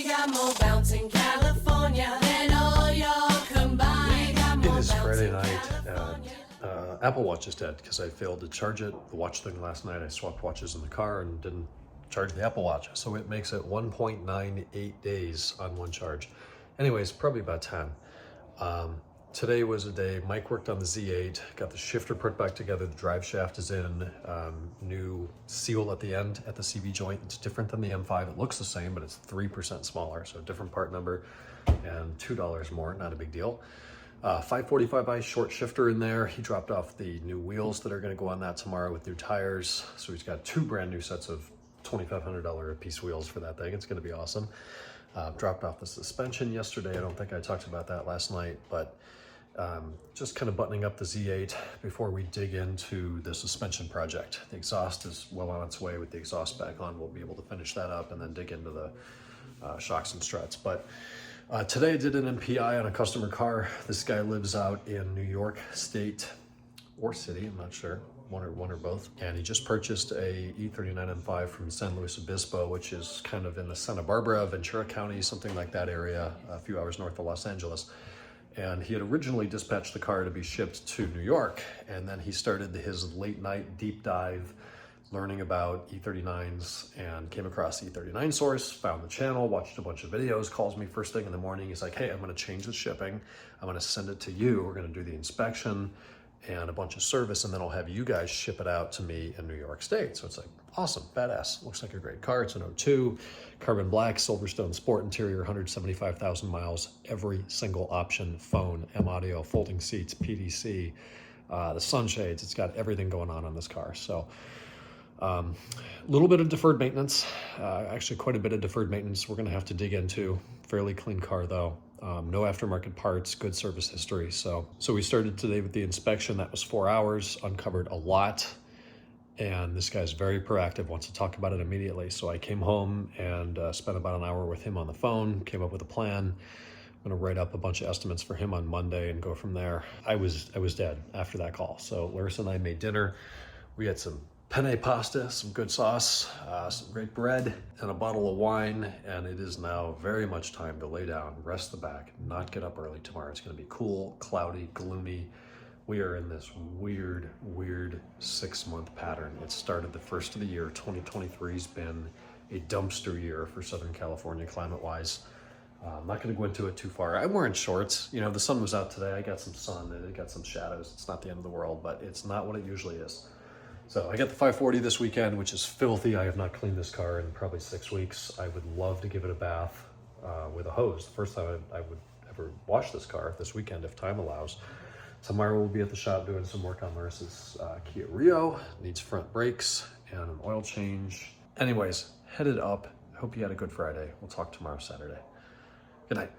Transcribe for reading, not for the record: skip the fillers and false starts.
We got more bounce in California than all y'all combined. It is Friday night and Apple Watch is dead because I failed to charge it. The watch thing last night, I swapped watches in the car and didn't charge the Apple Watch. So it makes it 1.98 days on one charge. Anyways, probably about 10. Today was a day, Mike worked on the Z8, got the shifter put back together, the drive shaft is in, new seal at the end at the CV joint. It's different than the M5. It looks the same, but it's 3% smaller, so different part number and $2 more, not a big deal. 545i short shifter in there. He dropped off the new wheels that are gonna go on that tomorrow with new tires. So he's got two brand new sets of $2,500 a piece wheels for that thing. It's gonna be awesome. Dropped off the suspension yesterday. I don't think I talked about that last night, but just kind of buttoning up the Z8 before we dig into the suspension project. The exhaust is well on its way. With the exhaust back on, we'll be able to finish that up and then dig into the shocks and struts. But today I did an MPI on a customer car. This guy lives out in New York State or City, I'm not sure, one or both. And he just purchased a E39 M5 from San Luis Obispo, which is kind of in the Santa Barbara, Ventura County, something like that area, a few hours north of Los Angeles. And he had originally dispatched the car to be shipped to New York. And then he started his late night deep dive, learning about E39s, and came across E39 Source, found the channel, watched a bunch of videos, calls me first thing in the morning. He's like, hey, I'm gonna change the shipping. I'm gonna send it to you. We're gonna do the inspection and a bunch of service, and then I'll have you guys ship it out to me in New York State. So it's like, awesome, badass. Looks like a great car. It's an 02, carbon black, Silverstone Sport interior, 175,000 miles, every single option, phone, M audio, folding seats, PDC, the sunshades. It's got everything going on this car. So a little bit of deferred maintenance, actually quite a bit of deferred maintenance we're gonna have to dig into. Fairly clean car though. No aftermarket parts, good service history. So we started today with the inspection. That was 4 hours, uncovered a lot. And this guy's very proactive, wants to talk about it immediately. So I came home and spent about an hour with him on the phone, came up with a plan. I'm gonna write up a bunch of estimates for him on Monday and go from there. I was dead after that call. So Larissa and I made dinner. We had some penne pasta, some good sauce, some great bread, and a bottle of wine. And it is now very much time to lay down, rest the back, not get up early tomorrow. It's gonna be cool, cloudy, gloomy. We are in this weird 6-month pattern. It started the first of the year. 2023's been a dumpster year for Southern California climate-wise. I'm not gonna go into it too far. I'm wearing shorts. You know, the sun was out today. I got some sun, it got some shadows. It's not the end of the world, but it's not what it usually is. So I got the 540 this weekend, which is filthy. I have not cleaned this car in probably 6 weeks. I would love to give it a bath with a hose. The first time I would ever wash this car this weekend, if time allows. Tomorrow we'll be at the shop doing some work on Larissa's Kia Rio. Needs front brakes and an oil change. Anyways, headed up. Hope you had a good Friday. We'll talk tomorrow, Saturday. Good night.